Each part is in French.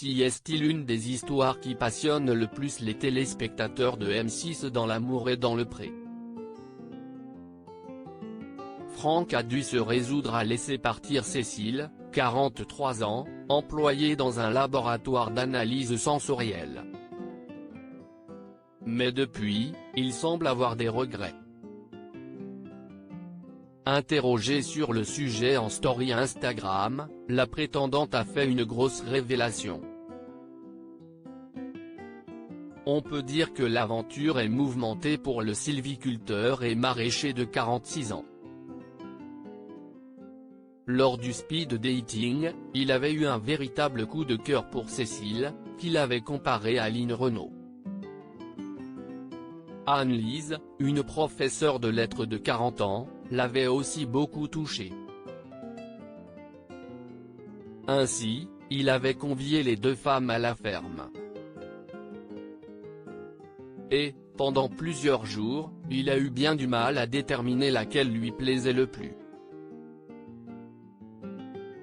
Si est-il l'une des histoires qui passionnent le plus les téléspectateurs de M6 dans l'amour et dans le pré. Franck a dû se résoudre à laisser partir Cécile, 43 ans, employée dans un laboratoire d'analyse sensorielle. Mais depuis, il semble avoir des regrets. Interrogée sur le sujet en story Instagram, la prétendante a fait une grosse révélation. On peut dire que l'aventure est mouvementée pour le sylviculteur et maraîcher de 46 ans. Lors du speed dating, il avait eu un véritable coup de cœur pour Cécile, qu'il avait comparée à Line Renaud. Anne-Lise, une professeure de lettres de 40 ans, l'avait aussi beaucoup touché. Ainsi, il avait convié les deux femmes à la ferme. Et, pendant plusieurs jours, il a eu bien du mal à déterminer laquelle lui plaisait le plus.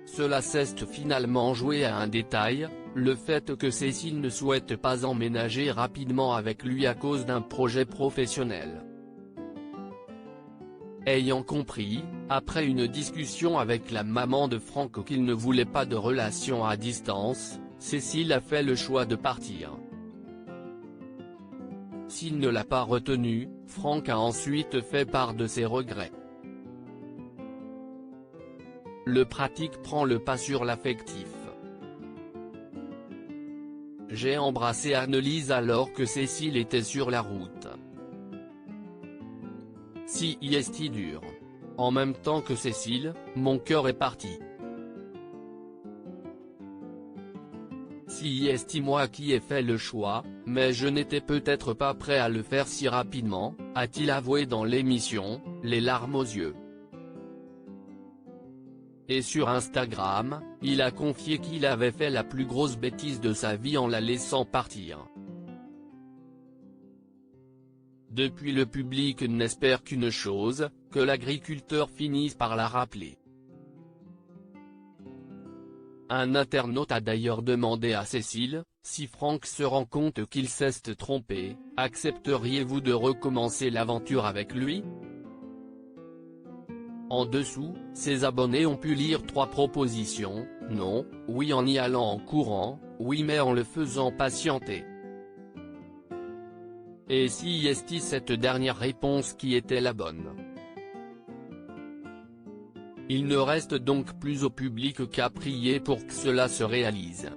Cela s'est finalement joué à un détail, le fait que Cécile ne souhaite pas emménager rapidement avec lui à cause d'un projet professionnel. Ayant compris, après une discussion avec la maman de Franck qu'il ne voulait pas de relation à distance, Cécile a fait le choix de partir. S'il ne l'a pas retenue, Franck a ensuite fait part de ses regrets. Le pratique prend le pas sur l'affectif. J'ai embrassé Anne-Lise alors que Cécile était sur la route. Si est dur. En même temps que Cécile, mon cœur est parti. Si est moi qui ai fait le choix, mais je n'étais peut-être pas prêt à le faire si rapidement, a-t-il avoué dans l'émission, les larmes aux yeux. Et sur Instagram, il a confié qu'il avait fait la plus grosse bêtise de sa vie en la laissant partir. Depuis, le public n'espère qu'une chose, que l'agriculteur finisse par la rappeler. Un internaute a d'ailleurs demandé à Cécile, si Franck se rend compte qu'il s'est trompé, accepteriez-vous de recommencer l'aventure avec lui? En dessous, ses abonnés ont pu lire 3 propositions, non, oui en y allant en courant, oui mais en le faisant patienter. Et si est cette dernière réponse qui était la bonne? Il ne reste donc plus au public qu'à prier pour que cela se réalise.